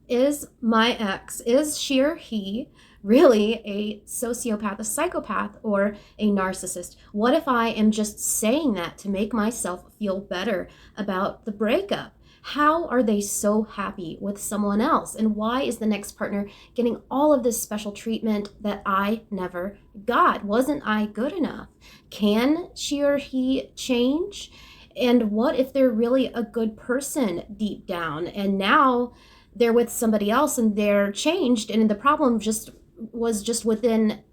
Is my ex, is she or he really a sociopath, a psychopath, or a narcissist? What if I am just saying that to make myself feel better about the breakup? How are they so happy with someone else? And why is the next partner getting all of this special treatment that I never got? Wasn't I good enough? Can she or he change? And what if they're really a good person deep down and now they're with somebody else and they're changed, and the problem was just within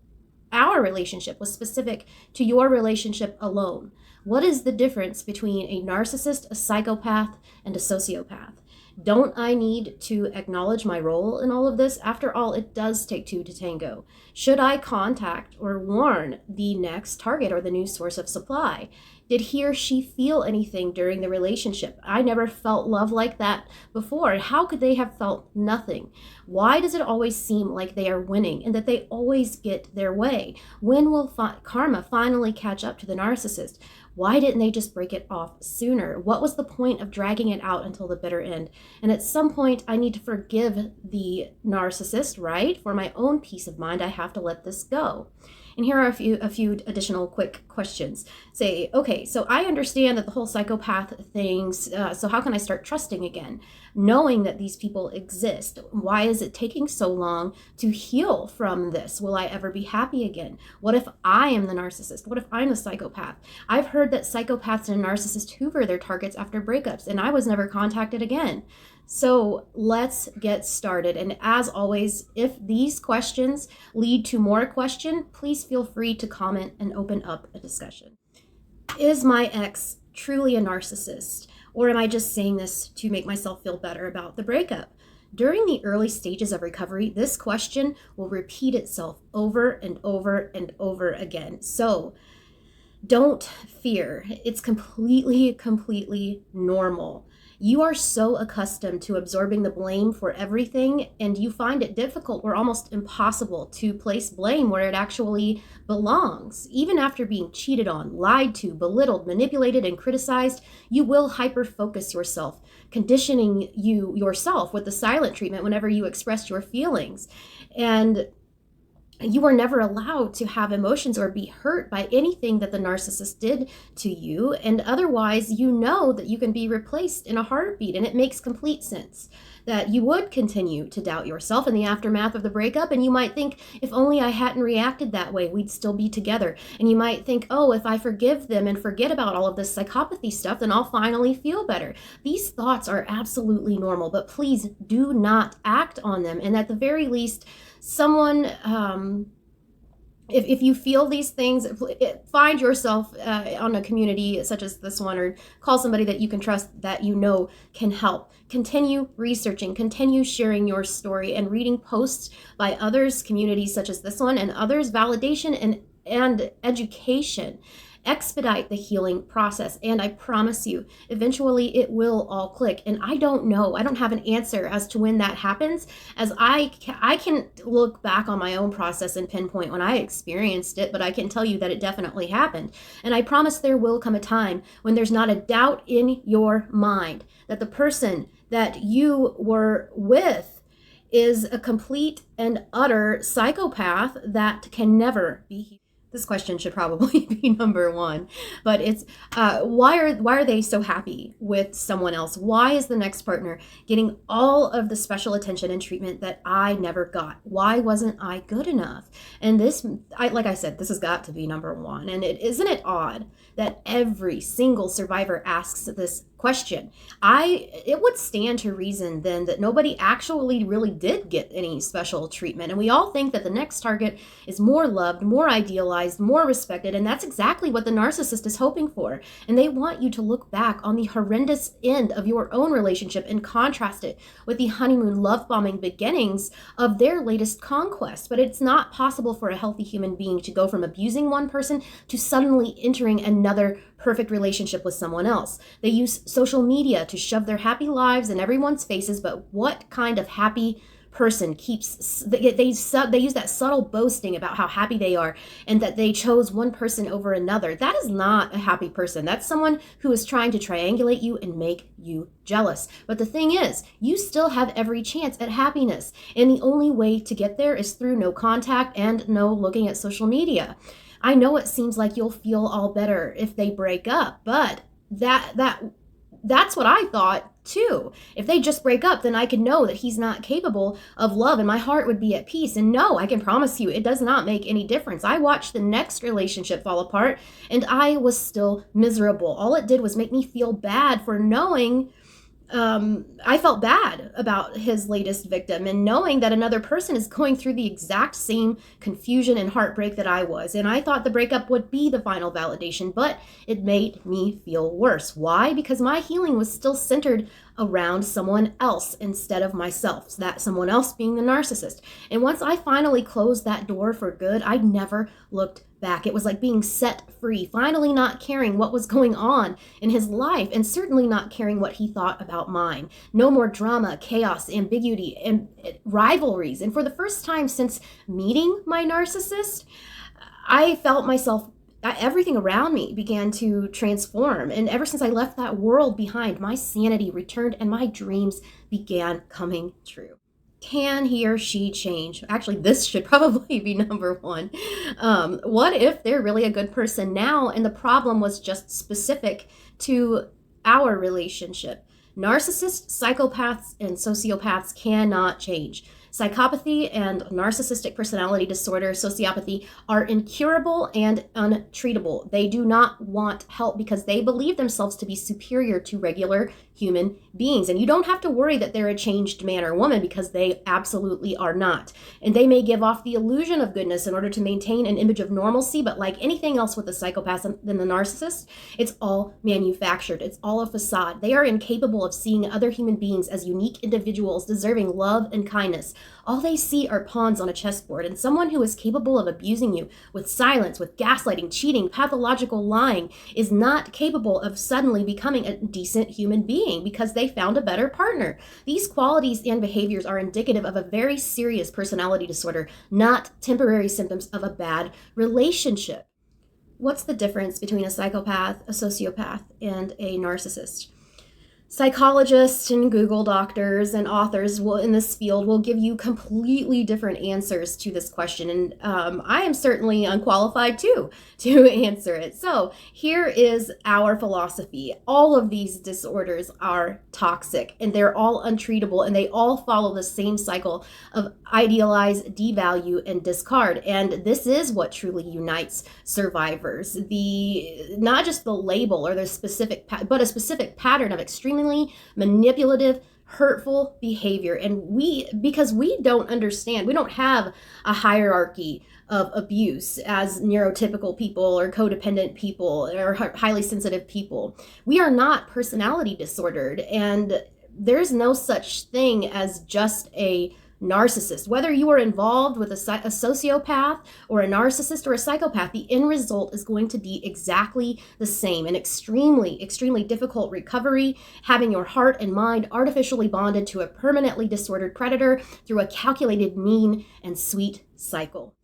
our relationship, was specific to your relationship alone? What is the difference between a narcissist, a psychopath, and a sociopath? Don't I need to acknowledge my role in all of this? After all, it does take two to tango. Should I contact or warn the next target or the new source of supply? Did he or she feel anything during the relationship? I never felt love like that before. How could they have felt nothing? Why does it always seem like they are winning and that they always get their way? When will karma finally catch up to the narcissist? Why didn't they just break it off sooner? What was the point of dragging it out until the bitter end? And at some point, I need to forgive the narcissist, right? For my own peace of mind, I have to let this go. And here are a few additional quick questions. Say, okay, so I understand that the whole psychopath things, so how can I start trusting again? Knowing that these people exist, why is it taking so long to heal from this? Will I ever be happy again? What if I am the narcissist? What if I'm the psychopath? I've heard that psychopaths and narcissists hoover their targets after breakups, and I was never contacted again. So let's get started. And as always, if these questions lead to more question, please feel free to comment and open up a discussion. Is my ex truly a narcissist? Or am I just saying this to make myself feel better about the breakup? During the early stages of recovery, this question will repeat itself over and over and over again. So don't fear. It's completely normal. You are so accustomed to absorbing the blame for everything, and you find it difficult or almost impossible to place blame where it actually belongs. Even after being cheated on, lied to, belittled, manipulated, and criticized, you will hyper-focus yourself, conditioning yourself with the silent treatment whenever you express your feelings. And you are never allowed to have emotions or be hurt by anything that the narcissist did to you. And otherwise, you know that you can be replaced in a heartbeat. And it makes complete sense that you would continue to doubt yourself in the aftermath of the breakup. And you might think, if only I hadn't reacted that way, we'd still be together. And you might think, oh, if I forgive them and forget about all of this psychopathy stuff, then I'll finally feel better. These thoughts are absolutely normal, but please do not act on them. And at the very least, someone, if you feel these things, find yourself on a community such as this one, or call somebody that you can trust that you know can help. Continue researching, continue sharing your story and reading posts by others, communities such as this one, and others, validation and education. Expedite the healing process, and I promise you, eventually it will all click. And I don't know, I don't have an answer as to when that happens, as I can look back on my own process and pinpoint when I experienced it, but I can tell you that it definitely happened. And I promise there will come a time when there's not a doubt in your mind that the person that you were with is a complete and utter psychopath that can never be healed. This question should probably be number one, but it's why are they so happy with someone else? Why is the next partner getting all of the special attention and treatment that I never got? Why wasn't I good enough? And like I said, this has got to be number one. And isn't it odd that every single survivor asks this question? It would stand to reason then that nobody actually really did get any special treatment. And we all think that the next target is more loved, more idealized, more respected. And that's exactly what the narcissist is hoping for. And they want you to look back on the horrendous end of your own relationship and contrast it with the honeymoon love bombing beginnings of their latest conquest. But it's not possible for a healthy human being to go from abusing one person to suddenly entering another perfect relationship with someone else. They use social media to shove their happy lives in everyone's faces, but what kind of happy person they use that subtle boasting about how happy they are and that they chose one person over another. That is not a happy person. That's someone who is trying to triangulate you and make you jealous. But the thing is, you still have every chance at happiness, and the only way to get there is through no contact and no looking at social media. I know it seems like you'll feel all better if they break up, but that's what I thought too. If they just break up, then I could know that he's not capable of love and my heart would be at peace. And no, I can promise you, it does not make any difference. I watched the next relationship fall apart and I was still miserable. All it did was make me feel bad for knowing I felt bad about his latest victim and knowing that another person is going through the exact same confusion and heartbreak that I was. And I thought the breakup would be the final validation, but it made me feel worse. Why? Because my healing was still centered around someone else instead of myself, so that someone else being the narcissist. And once I finally closed that door for good, I never looked back. It was like being set free, finally not caring what was going on in his life and certainly not caring what he thought about mine. No more drama, chaos, ambiguity, and rivalries. And for the first time since meeting my narcissist, I felt myself, everything around me began to transform. And ever since I left that world behind, my sanity returned and my dreams began coming true. Can he or she change? Actually, this should probably be number one. What if they're really a good person now and the problem was just specific to our relationship? Narcissists, psychopaths, and sociopaths cannot change. Psychopathy and narcissistic personality disorder, sociopathy, are incurable and untreatable. They do not want help because they believe themselves to be superior to regular human beings. And you don't have to worry that they're a changed man or woman because they absolutely are not. And they may give off the illusion of goodness in order to maintain an image of normalcy, but like anything else with the psychopath and the narcissist, it's all manufactured. It's all a facade. They are incapable of seeing other human beings as unique individuals deserving love and kindness. All they see are pawns on a chessboard, and someone who is capable of abusing you with silence, with gaslighting, cheating, pathological lying is not capable of suddenly becoming a decent human being because they found a better partner. These qualities and behaviors are indicative of a very serious personality disorder, not temporary symptoms of a bad relationship. What's the difference between a psychopath, a sociopath, and a narcissist? Psychologists and Google doctors and authors in this field will give you completely different answers to this question. And I am certainly unqualified too to answer it. So here is our philosophy. All of these disorders are toxic and they're all untreatable and they all follow the same cycle of idealize, devalue, and discard. And this is what truly unites survivors. Not just the label or the specific, but a specific pattern of extremely manipulative, hurtful behavior. And because we don't understand, we don't have a hierarchy of abuse as neurotypical people or codependent people or highly sensitive people. We are not personality disordered, and there's no such thing as just a narcissist. Whether you are involved with a sociopath or a narcissist or a psychopath, the end result is going to be exactly the same. An extremely, extremely difficult recovery, having your heart and mind artificially bonded to a permanently disordered predator through a calculated, mean, and sweet cycle.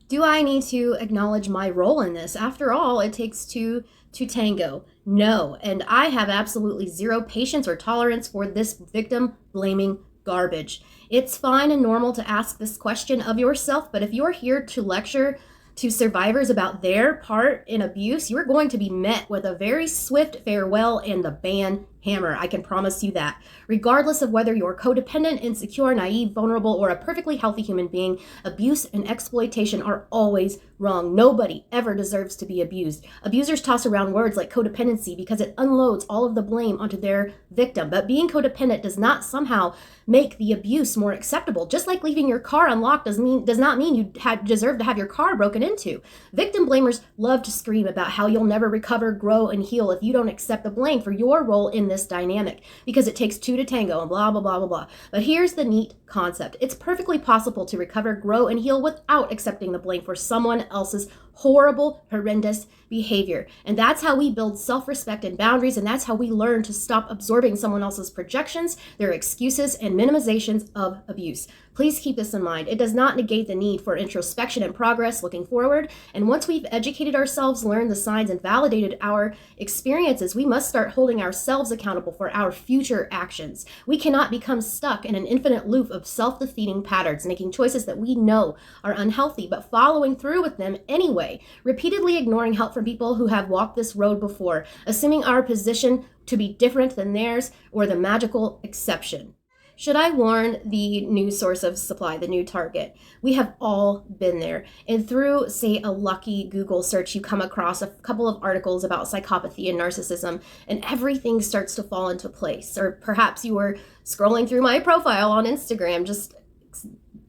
Do I need to acknowledge my role in this? After all, it takes two to tango. No, and I have absolutely zero patience or tolerance for this victim blaming garbage. It's fine and normal to ask this question of yourself, but if you're here to lecture to survivors about their part in abuse, you're going to be met with a very swift farewell and the ban hammer. I can promise you that. Regardless of whether you're codependent, insecure, naive, vulnerable, or a perfectly healthy human being, abuse and exploitation are always wrong. Nobody ever deserves to be abused. Abusers toss around words like codependency because it unloads all of the blame onto their victim. But being codependent does not somehow make the abuse more acceptable. Just like leaving your car unlocked does not mean you deserve to have your car broken into. Victim blamers love to scream about how you'll never recover, grow, and heal if you don't accept the blame for your role in this dynamic because it takes two to tango and blah, blah, blah, blah, blah. But here's the neat concept. It's perfectly possible to recover, grow, and heal without accepting the blame for someone else's horrible, horrendous behavior. And that's how we build self-respect and boundaries, and that's how we learn to stop absorbing someone else's projections, their excuses, and minimizations of abuse. Please keep this in mind. It does not negate the need for introspection and progress looking forward. And once we've educated ourselves, learned the signs, and validated our experiences, we must start holding ourselves accountable for our future actions. We cannot become stuck in an infinite loop of self-defeating patterns, making choices that we know are unhealthy, but following through with them anyway, repeatedly ignoring help from people who have walked this road before, assuming our position to be different than theirs or the magical exception. Should I warn the new source of supply, the new target? We have all been there. And through, say, a lucky Google search, you come across a couple of articles about psychopathy and narcissism, and everything starts to fall into place. Or perhaps you were scrolling through my profile on Instagram, just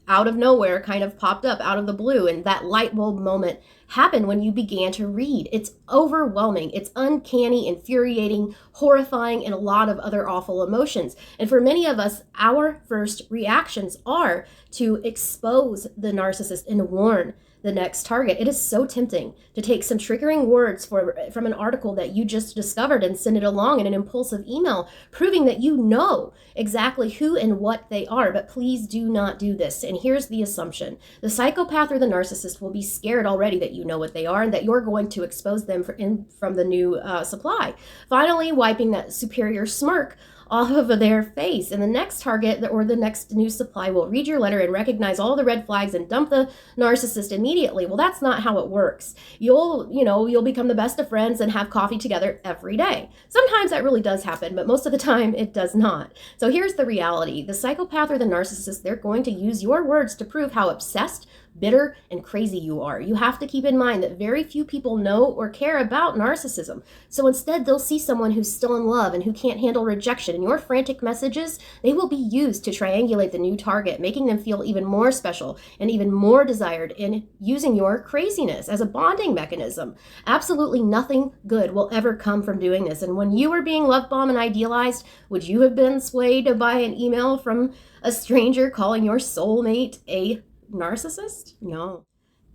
out of nowhere kind of popped up out of the blue, and that light bulb moment happened when you began to read. It's overwhelming. It's uncanny, infuriating, horrifying, and a lot of other awful emotions. And for many of us, our first reactions are to expose the narcissist and warn the next target. It is so tempting to take some triggering words from an article that you just discovered and send it along in an impulsive email, proving that you know exactly who and what they are. But please do not do this. And here's the assumption. The psychopath or the narcissist will be scared already that you know what they are and that you're going to expose them from the new supply. Finally, wiping that superior smirk off of their face, and the next target or the next new supply will read your letter and recognize all the red flags and dump the narcissist immediately. Well, that's not how it works. You'll become the best of friends and have coffee together every day. Sometimes that really does happen, but most of the time it does not. So here's the reality. The psychopath or the narcissist, they're going to use your words to prove how obsessed, bitter, and crazy you are. You have to keep in mind that very few people know or care about narcissism. So instead, they'll see someone who's still in love and who can't handle rejection. And your frantic messages, they will be used to triangulate the new target, making them feel even more special and even more desired, and using your craziness as a bonding mechanism. Absolutely nothing good will ever come from doing this. And when you were being love bombed and idealized, would you have been swayed by an email from a stranger calling your soulmate a narcissist? No.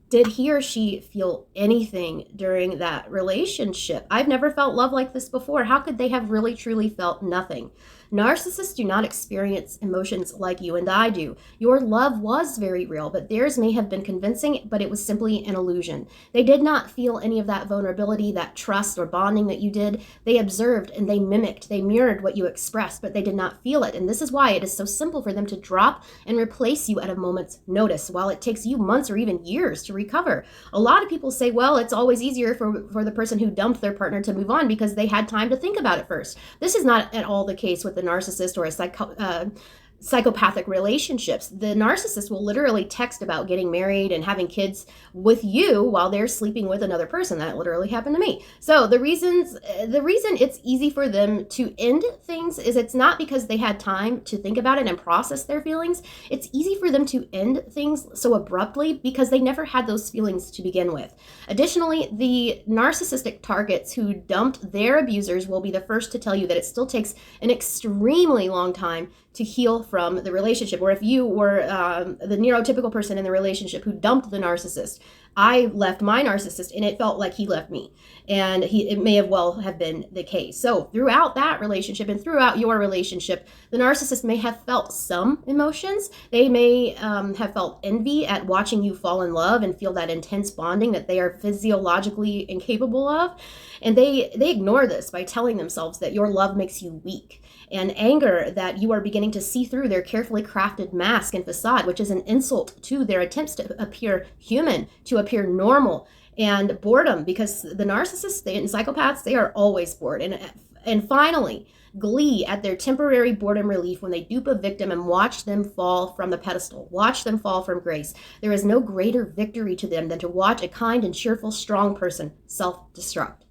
Did he or she feel anything during that relationship? I've never felt love like this before. How could they have really truly felt nothing? Narcissists do not experience emotions like you and I do. Your love was very real, but theirs may have been convincing, but it was simply an illusion. They did not feel any of that vulnerability, that trust or bonding that you did. They observed and they mimicked, they mirrored what you expressed, but they did not feel it. And this is why it is so simple for them to drop and replace you at a moment's notice, while it takes you months or even years to recover. A lot of people say, well, it's always easier for the person who dumped their partner to move on because they had time to think about it first. This is not at all the case with the narcissist or a psychopathic relationships. The narcissist will literally text about getting married and having kids with you while they're sleeping with another person. That literally happened to me. So the reason it's easy for them to end things is it's not because they had time to think about it and process their feelings. It's easy for them to end things so abruptly because they never had those feelings to begin with. Additionally, the narcissistic targets who dumped their abusers will be the first to tell you that it still takes an extremely long time to heal from the relationship. Or if you were the neurotypical person in the relationship who dumped the narcissist, I left my narcissist and it felt like he left me. And it may have been the case. So throughout that relationship and throughout your relationship, the narcissist may have felt some emotions. They may have felt envy at watching you fall in love and feel that intense bonding that they are physiologically incapable of. And they ignore this by telling themselves that your love makes you weak, and anger that you are beginning to see through their carefully crafted mask and facade, which is an insult to their attempts to appear human, to appear normal, and boredom, because the narcissists and psychopaths, they are always bored. And finally, glee at their temporary boredom relief when they dupe a victim and watch them fall from the pedestal, watch them fall from grace. There is no greater victory to them than to watch a kind and cheerful, strong person self-destruct.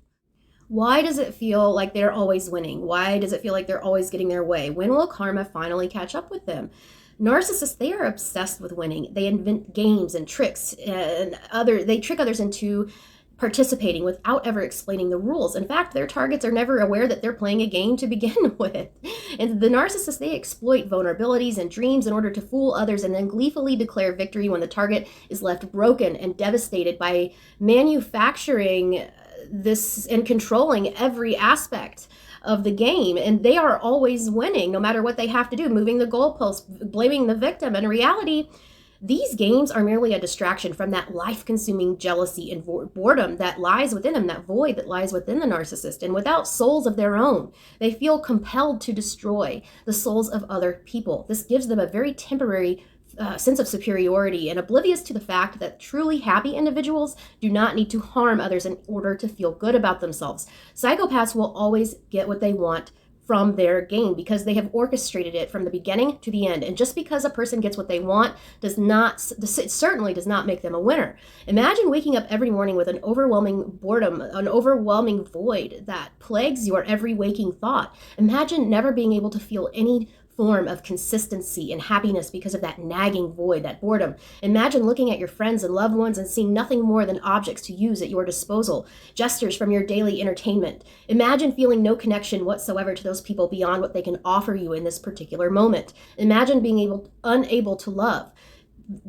Why does it feel like they're always winning? Why does it feel like they're always getting their way? When will karma finally catch up with them? Narcissists, they are obsessed with winning. They invent games and tricks, and they trick others into participating without ever explaining the rules. In fact, their targets are never aware that they're playing a game to begin with. And the narcissists, they exploit vulnerabilities and dreams in order to fool others and then gleefully declare victory when the target is left broken and devastated by manufacturing this and controlling every aspect of the game. And they are always winning no matter what they have to do, moving the goalposts, blaming the victim. In reality, these games are merely a distraction from that life-consuming jealousy and boredom that lies within them, that void that lies within the narcissist. And without souls of their own, they feel compelled to destroy the souls of other people. This gives them a very temporary sense of superiority and oblivious to the fact that truly happy individuals do not need to harm others in order to feel good about themselves. Psychopaths will always get what they want from their game because they have orchestrated it from the beginning to the end. And just because a person gets what they want it certainly does not make them a winner. Imagine waking up every morning with an overwhelming boredom, an overwhelming void that plagues your every waking thought. Imagine never being able to feel any form of consistency and happiness because of that nagging void, that boredom. Imagine looking at your friends and loved ones and seeing nothing more than objects to use at your disposal, gestures from your daily entertainment. Imagine feeling no connection whatsoever to those people beyond what they can offer you in this particular moment. Imagine being unable to love,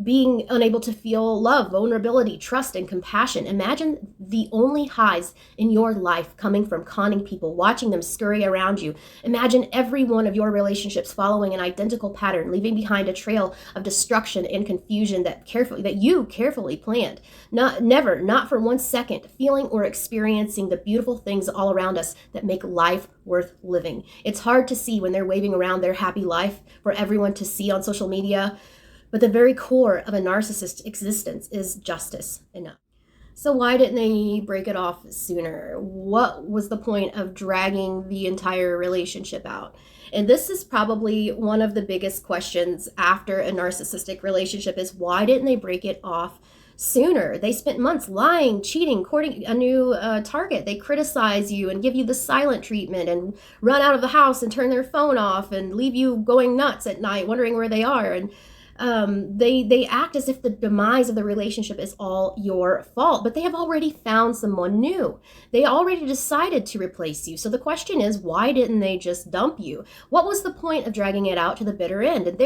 being unable to feel love, vulnerability, trust, and compassion. Imagine the only highs in your life coming from conning people, watching them scurry around you. Imagine every one of your relationships following an identical pattern, leaving behind a trail of destruction and confusion that you carefully planned. Not for 1 second, feeling or experiencing the beautiful things all around us that make life worth living. It's hard to see when they're waving around their happy life for everyone to see on social media. But the very core of a narcissist's existence is justice enough. So why didn't they break it off sooner? What was the point of dragging the entire relationship out? And this is probably one of the biggest questions after a narcissistic relationship is why didn't they break it off sooner? They spent months lying, cheating, courting a new target. They criticize you and give you the silent treatment and run out of the house and turn their phone off and leave you going nuts at night, wondering where they are. And they act as if the demise of the relationship is all your fault, but they have already found someone new. They already decided to replace you. So the question is, why didn't they just dump you? What was the point of dragging it out to the bitter end? And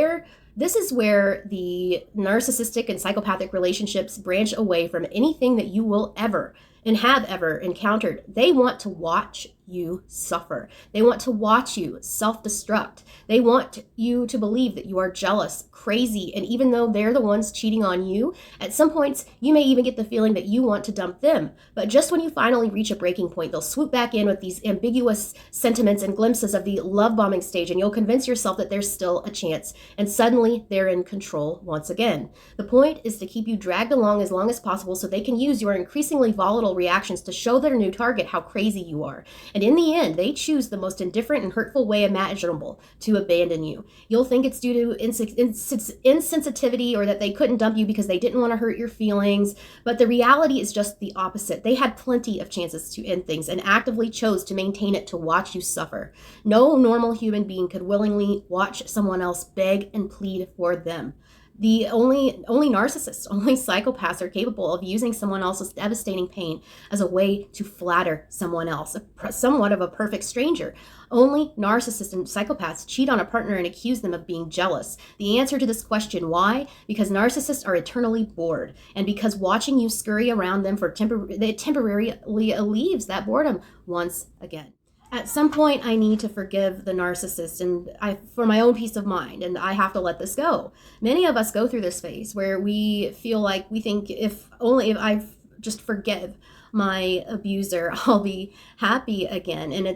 this is where the narcissistic and psychopathic relationships branch away from anything that you will ever and have ever encountered. They want to watch you suffer. They want to watch you self-destruct. They want you to believe that you are jealous, crazy, and even though they're the ones cheating on you, at some points you may even get the feeling that you want to dump them. But just when you finally reach a breaking point, they'll swoop back in with these ambiguous sentiments and glimpses of the love bombing stage, and you'll convince yourself that there's still a chance, and suddenly they're in control once again. The point is to keep you dragged along as long as possible so they can use your increasingly volatile reactions to show their new target how crazy you are. And in the end, they choose the most indifferent and hurtful way imaginable to abandon you. You'll think it's due to insensitivity or that they couldn't dump you because they didn't want to hurt your feelings, but the reality is just the opposite. They had plenty of chances to end things and actively chose to maintain it to watch you suffer. No normal human being could willingly watch someone else beg and plead for them. The only narcissists, only psychopaths are capable of using someone else's devastating pain as a way to flatter someone else, somewhat of a perfect stranger. Only narcissists and psychopaths cheat on a partner and accuse them of being jealous. The answer to this question, why? Because narcissists are eternally bored, and because watching you scurry around them it temporarily relieves that boredom once again. At some point, I need to forgive the narcissist for my own peace of mind, and I have to let this go. Many of us go through this phase where we feel like we think if I just forgive my abuser, I'll be happy again. And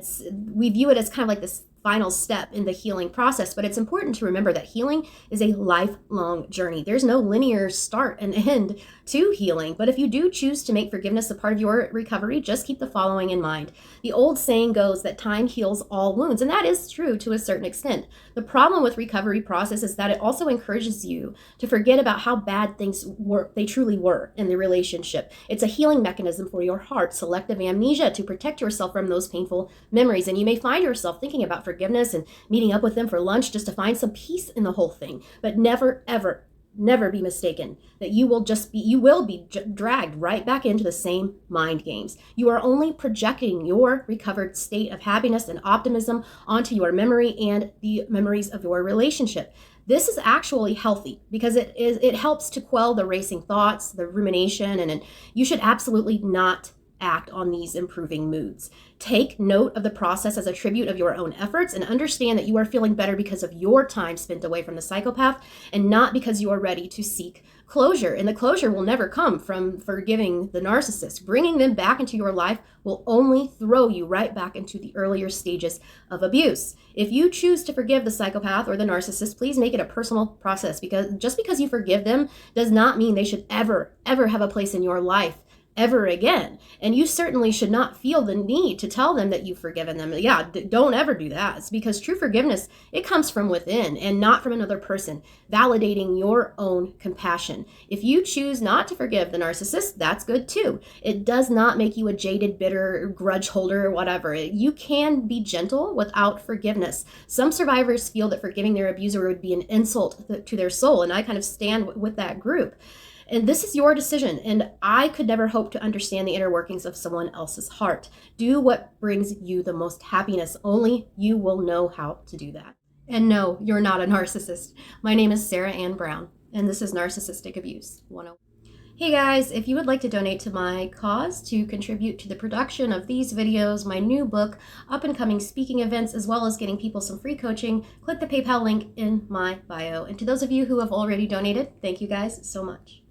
we view it as kind of like this final step in the healing process, but it's important to remember that healing is a lifelong journey. There's no linear start and end to healing, but if you do choose to make forgiveness a part of your recovery, just keep the following in mind. The old saying goes that time heals all wounds, and that is true to a certain extent. The problem with recovery process is that it also encourages you to forget about how bad they truly were in the relationship. It's a healing mechanism for your heart, selective amnesia, to protect yourself from those painful memories, and you may find yourself thinking about forgiveness and meeting up with them for lunch just to find some peace in the whole thing, but never, ever never be mistaken that you will be dragged right back into the same mind games. You are only projecting your recovered state of happiness and optimism onto your memory and the memories of your relationship. This is actually healthy because it helps to quell the racing thoughts, the rumination, and you should absolutely not act on these improving moods. Take note of the process as a tribute of your own efforts and understand that you are feeling better because of your time spent away from the psychopath and not because you are ready to seek closure. And the closure will never come from forgiving the narcissist. Bringing them back into your life will only throw you right back into the earlier stages of abuse. If you choose to forgive the psychopath or the narcissist, please make it a personal process, because just because you forgive them does not mean they should ever have a place in your life ever again. And you certainly should not feel the need to tell them that you've forgiven them. Yeah, don't ever do that. It's because true forgiveness, it comes from within and not from another person, validating your own compassion. If you choose not to forgive the narcissist, that's good too. It does not make you a jaded, bitter, grudge holder or whatever. You can be gentle without forgiveness. Some survivors feel that forgiving their abuser would be an insult to their soul, and I kind of stand with that group. And this is your decision, and I could never hope to understand the inner workings of someone else's heart. Do what brings you the most happiness. Only you will know how to do that. And no, you're not a narcissist. My name is Sara Ann Brown, and this is Narcissistic Abuse 101. Hey guys, if you would like to donate to my cause, to contribute to the production of these videos, my new book, up-and-coming speaking events, as well as getting people some free coaching, click the PayPal link in my bio. And to those of you who have already donated, thank you guys so much.